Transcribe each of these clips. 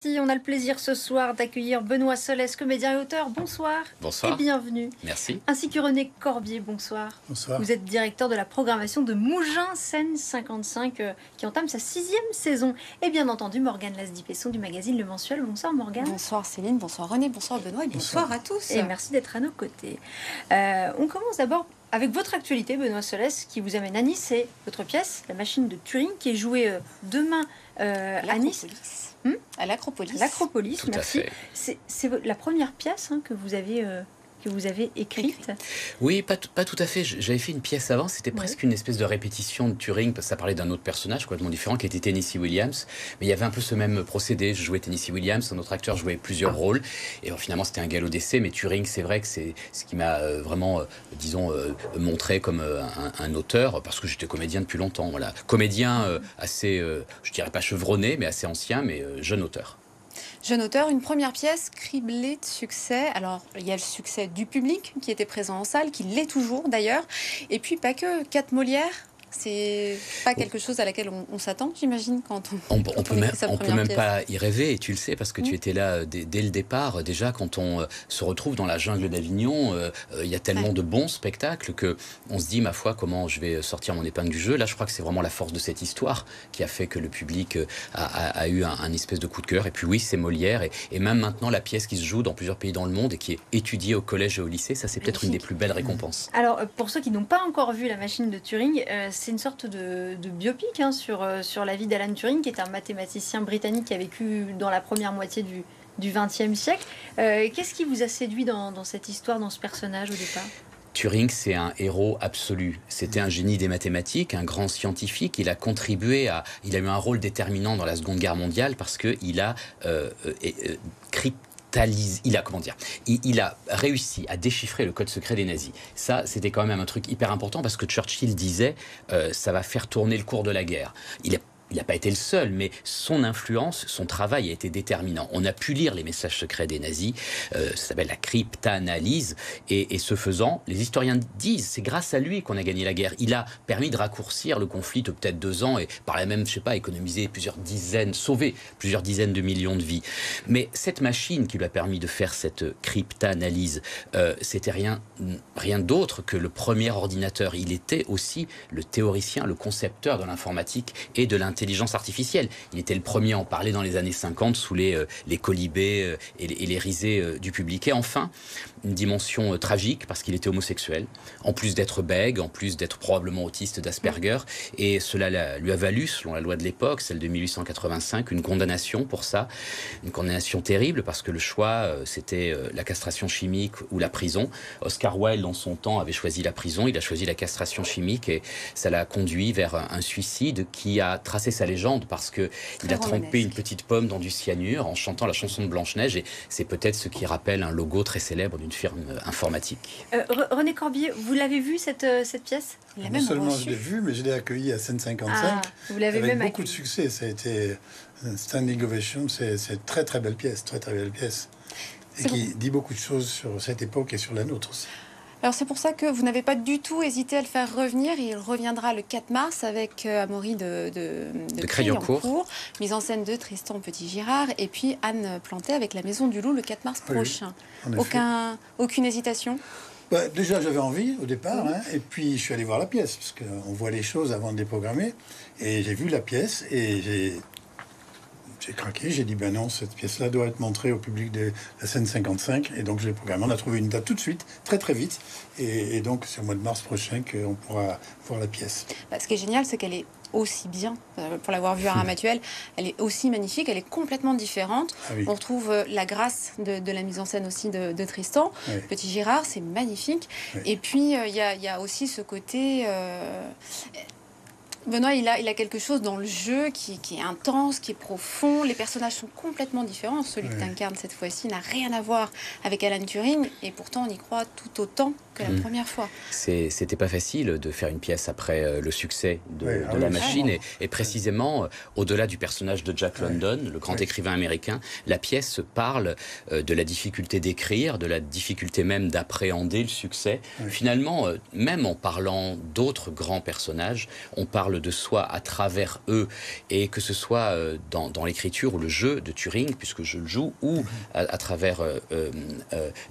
parti. On a le plaisir ce soir d'accueillir Benoît Solès, comédien et auteur. Bonsoir. Bonsoir. Et bienvenue. Merci. Ainsi que René Corbier. Bonsoir. Bonsoir. Vous êtes directeur de la programmation de Mougins Scène 55 qui entame sa 6e saison. Et bien entendu, Morgane Lasdi-Pesson du magazine Le Mensuel. Bonsoir Morgane. Bonsoir Céline, bonsoir René, bonsoir Benoît et bonsoir à tous. Et merci d'être à nos côtés. On commence d'abord avec votre actualité, Benoît Solès, qui vous amène à Nice. C'est votre pièce, La Machine de Turing, qui est jouée demain à Nice. À l'Acropolis. L'Acropolis, Tout merci. à fait. C'est la première pièce que vous avez écrite. Oui, pas tout à fait. J'avais fait une pièce avant, c'était presque une espèce de répétition de Turing, parce que ça parlait d'un autre personnage complètement différent, qui était Tennessee Williams. Mais il y avait un peu ce même procédé. Je jouais Tennessee Williams, un autre acteur jouait plusieurs rôles. Et finalement, c'était un galop d'essai. Mais Turing, c'est vrai que c'est ce qui m'a vraiment, montré comme un auteur, parce que j'étais comédien depuis longtemps. Voilà. Comédien assez, je dirais pas chevronné, mais assez ancien, mais jeune auteur. Jeune auteur, une première pièce criblée de succès. Alors, il y a le succès du public qui était présent en salle, qui l'est toujours d'ailleurs. Et puis, pas que 4 Molières. C'est pas quelque chose à laquelle on s'attend, j'imagine, quand on peut même pas y rêver, et tu le sais, parce que tu étais là dès le départ. Déjà, quand on se retrouve dans la jungle d'Avignon, il y a tellement de bons spectacles qu'on se dit, ma foi, comment je vais sortir mon épingle du jeu. Là, je crois que c'est vraiment la force de cette histoire qui a fait que le public a eu un espèce de coup de cœur. Et puis oui, c'est Molière, et même maintenant, la pièce qui se joue dans plusieurs pays dans le monde et qui est étudiée au collège et au lycée, ça, c'est peut-être une des plus belles récompenses. Alors, pour ceux qui n'ont pas encore vu La Machine de Turing, c'est une sorte de biopic sur la vie d'Alan Turing, qui est un mathématicien britannique qui a vécu dans la première moitié du XXe siècle. Qu'est-ce qui vous a séduit dans cette histoire, dans ce personnage au départ ? Turing, c'est un héros absolu. C'était un génie des mathématiques, un grand scientifique. Il a contribué il a eu un rôle déterminant dans la Seconde Guerre mondiale parce qu'il a il a réussi à déchiffrer le code secret des nazis. Ça, c'était quand même un truc hyper important parce que Churchill disait ça va faire tourner le cours de la guerre. Il n'a pas été le seul, mais son influence, son travail a été déterminant. On a pu lire les messages secrets des nazis, ça s'appelle la cryptanalyse, et ce faisant, les historiens disent, c'est grâce à lui qu'on a gagné la guerre. Il a permis de raccourcir le conflit de peut-être 2 ans, et par là même, je sais pas, sauver plusieurs dizaines de millions de vies. Mais cette machine qui lui a permis de faire cette cryptanalyse, c'était rien d'autre que le premier ordinateur. Il était aussi le théoricien, le concepteur de l'informatique et de l'intelligence artificielle. Il était le premier à en parler dans les années 50 sous les colibés et les risées du public. Et enfin, une dimension tragique parce qu'il était homosexuel, en plus d'être bègue, en plus d'être probablement autiste d'Asperger. Et cela lui a valu, selon la loi de l'époque, celle de 1885, une condamnation pour ça. Une condamnation terrible parce que le choix, c'était la castration chimique ou la prison. Oscar Wilde, dans son temps, avait choisi la prison. Il a choisi la castration chimique et ça l'a conduit vers un suicide qui a tracé sa légende parce qu'il a trempé une petite pomme dans du cyanure en chantant la chanson de Blanche-Neige, et c'est peut-être ce qui rappelle un logo très célèbre d'une firme informatique. René Corbier, vous l'avez vu cette pièce ? Non seulement je l'ai vu, mais je l'ai accueilli à Scène 55 vous l'avez avec même beaucoup de succès. Ça a été un standing ovation, c'est une très très belle pièce, et qui dit beaucoup de choses sur cette époque et sur la nôtre aussi. Alors c'est pour ça que vous n'avez pas du tout hésité à le faire revenir. Il reviendra le 4 mars avec Amaury de Crayoncourt, mise en scène de Tristan Petit-Girard, et puis Anne Plantet avec La Maison du Loup le 4 mars prochain. Aucune hésitation ? Déjà j'avais envie au départ, et puis je suis allé voir la pièce, parce qu'on voit les choses avant de les programmer, et j'ai vu la pièce, et j'ai craqué, j'ai dit ben non, cette pièce-là doit être montrée au public de la Scène 55, et donc je l'ai programmé. On a trouvé une date tout de suite, très très vite, et donc c'est au mois de mars prochain qu'on pourra voir la pièce. Ce qui est génial, c'est qu'elle est aussi bien, pour l'avoir vue à Ramatuelle, elle est aussi magnifique, elle est complètement différente. On retrouve la grâce de la mise en scène aussi de Tristan. Petit-Girard, c'est magnifique. Et puis il y a aussi ce côté... Benoît, il a quelque chose dans le jeu qui est intense, qui est profond. Les personnages sont complètement différents. Celui que tu incarnes cette fois-ci n'a rien à voir avec Alan Turing, et pourtant on y croit tout autant que la première fois. C'était pas facile de faire une pièce après le succès de La Machine, et précisément, au-delà du personnage de Jack London, le grand écrivain américain, la pièce parle de la difficulté d'écrire, de la difficulté même d'appréhender le succès. Finalement, même en parlant d'autres grands personnages, on parle parle de soi à travers eux, et que ce soit dans l'écriture ou le jeu de Turing, puisque je le joue, ou à travers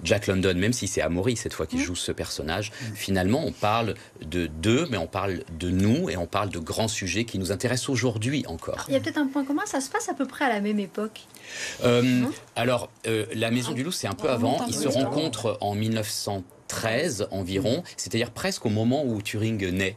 Jack London, même si c'est Amaury cette fois qui joue ce personnage, finalement on parle d'eux, mais on parle de nous, et on parle de grands sujets qui nous intéressent aujourd'hui encore. Il y a peut-être un point commun, ça se passe à peu près à la même époque. Alors, la Maison du Loup, c'est un peu avant. Ils se rencontrent en 1913 environ, c'est-à-dire presque au moment où Turing naît.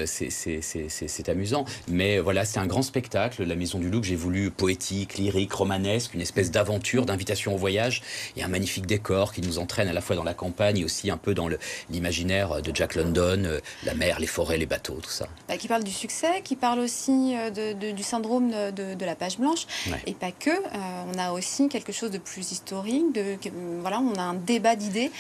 C'est amusant. Mais voilà, c'est un grand spectacle, La Maison du Loup, que j'ai voulu poétique, lyrique, romanesque, une espèce d'aventure, d'invitation au voyage, et un magnifique décor qui nous entraîne à la fois dans la campagne et aussi un peu dans l'imaginaire de Jack London, la mer, les forêts, les bateaux, tout ça. Qui parle du succès, qui parle aussi du syndrome de la page blanche, et pas que. On a aussi quelque chose de plus historique, voilà, on a un débat d'idées.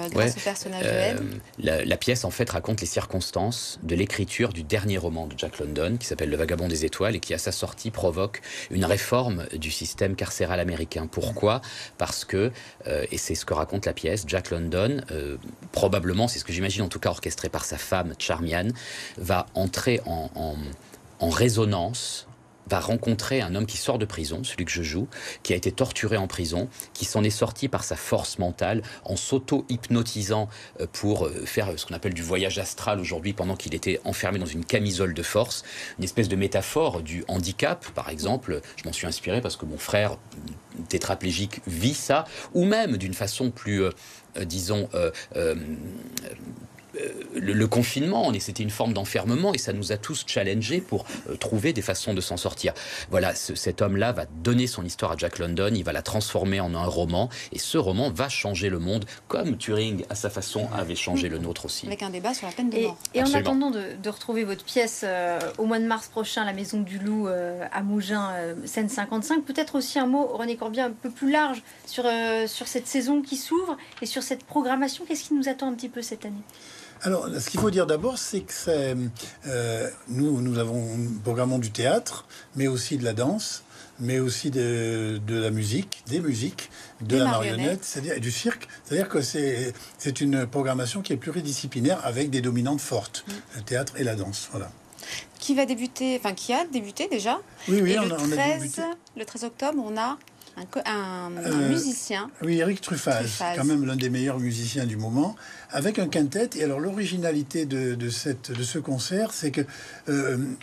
Grâce au personnage de Ed. La pièce en fait raconte les circonstances de l'écriture du dernier roman de Jack London qui s'appelle Le Vagabond des étoiles et qui à sa sortie provoque une réforme du système carcéral américain. Pourquoi ? Parce que, et c'est ce que raconte la pièce, Jack London, probablement, c'est ce que j'imagine en tout cas orchestré par sa femme Charmian, va entrer en résonance, va rencontrer un homme qui sort de prison, celui que je joue, qui a été torturé en prison, qui s'en est sorti par sa force mentale, en s'auto-hypnotisant pour faire ce qu'on appelle du voyage astral aujourd'hui, pendant qu'il était enfermé dans une camisole de force. Une espèce de métaphore du handicap, par exemple. Je m'en suis inspiré parce que mon frère tétraplégique vit ça, ou même d'une façon plus, disons... Le confinement, c'était une forme d'enfermement et ça nous a tous challengés pour trouver des façons de s'en sortir. Voilà, cet homme-là va donner son histoire à Jack London, il va la transformer en un roman et ce roman va changer le monde comme Turing, à sa façon, avait changé le nôtre aussi. Avec un débat sur la peine de mort. Et en attendant de retrouver votre pièce au mois de mars prochain, La Maison du Loup à Mougins, scène 55, peut-être aussi un mot, René Corbier, un peu plus large sur cette saison qui s'ouvre et sur cette programmation. Qu'est-ce qui nous attend un petit peu cette année ? Alors, ce qu'il faut dire d'abord, c'est que nous avons programmation du théâtre, mais aussi de la danse, mais aussi de la musique, des musiques, de la marionnette, c'est-à-dire du cirque. C'est-à-dire que c'est une programmation qui est pluridisciplinaire avec des dominantes fortes, le théâtre et la danse. Voilà. Qui va débuter, enfin qui a débuté déjà. Oui, et on a débuté. Le 13 octobre, on a un musicien. Oui, Eric Truffaz, quand même l'un des meilleurs musiciens du moment, avec un quintet. Et alors l'originalité de ce concert, c'est que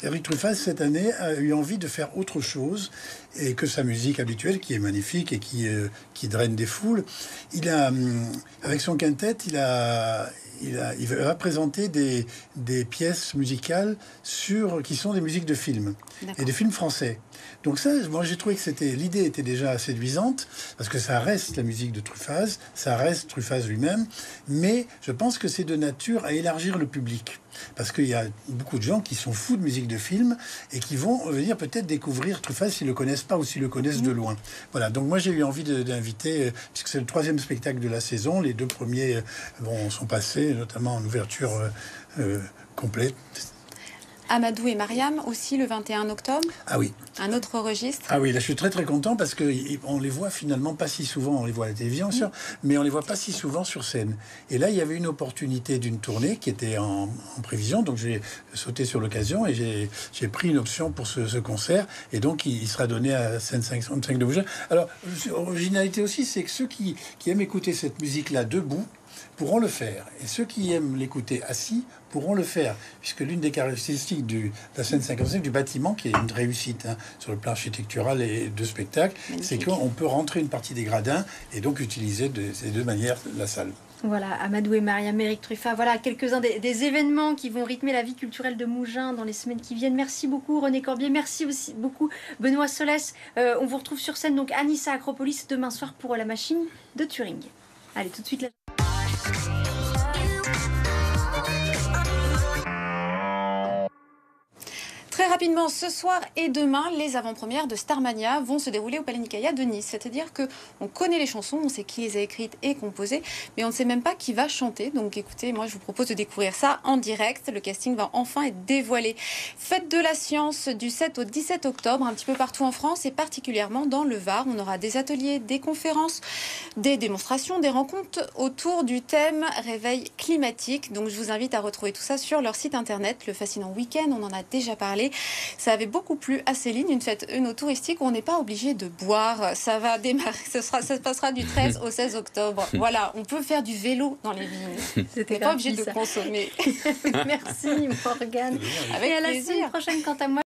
Eric Truffaz, cette année, a eu envie de faire autre chose et que sa musique habituelle, qui est magnifique et qui draine des foules. Avec son quintet, il va présenter des pièces musicales qui sont des musiques de films et des films français. Donc ça, moi j'ai trouvé que l'idée était déjà séduisante parce que ça reste la musique de Truffaz, ça reste Truffaz lui-même, mais je pense que c'est de nature à élargir le public. Parce qu'il y a beaucoup de gens qui sont fous de musique de film et qui vont venir peut-être découvrir Truffaz s'ils ne le connaissent pas ou s'ils le connaissent de loin. Voilà, donc moi j'ai eu envie d'inviter, puisque c'est le 3e spectacle de la saison, les 2 premiers sont passés, notamment en ouverture complète. Amadou et Mariam aussi le 21 octobre. Ah oui. Un autre registre. Ah oui, là je suis très très content parce qu'on les voit finalement pas si souvent, on les voit à la télévision sûr, mais on les voit pas si souvent sur scène. Et là il y avait une opportunité d'une tournée qui était en prévision, donc j'ai sauté sur l'occasion et j'ai pris une option pour ce concert et donc il sera donné à scène 55 de Mougins. Alors originalité aussi, c'est que ceux qui aiment écouter cette musique-là debout pourront le faire. Et ceux qui aiment l'écouter assis pourront le faire, puisque l'une des caractéristiques de la scène 55 du bâtiment, qui est une réussite sur le plan architectural et de spectacle, c'est qu'on peut rentrer une partie des gradins et donc utiliser de ces 2 manières la salle. Voilà, Amadou et Mariam, Eric Truffaz, voilà quelques-uns des événements qui vont rythmer la vie culturelle de Mougins dans les semaines qui viennent. Merci beaucoup René Corbier, merci aussi beaucoup Benoît Solès. On vous retrouve sur scène donc à Nice à Acropolis demain soir pour La Machine de Turing. Allez, tout de suite Très rapidement, ce soir et demain, les avant-premières de Starmania vont se dérouler au Palais Nicaïa de Nice. C'est-à-dire qu'on connaît les chansons, on sait qui les a écrites et composées, mais on ne sait même pas qui va chanter. Donc écoutez, moi je vous propose de découvrir ça en direct. Le casting va enfin être dévoilé. Fête de la science du 7 au 17 octobre, un petit peu partout en France et particulièrement dans le Var. On aura des ateliers, des conférences, des démonstrations, des rencontres autour du thème réveil climatique. Donc je vous invite à retrouver tout ça sur leur site internet. Le fascinant week-end, on en a déjà parlé. Ça avait beaucoup plu à Céline, une fête œnotouristique où on n'est pas obligé de boire. Ça va démarrer, ça se passera du 13 au 16 octobre. Voilà, on peut faire du vélo dans les vignes. C'était pas obligé de ça. consommer. Merci Morgane. Avec et à la plaisir. semaine prochaine quant à moi.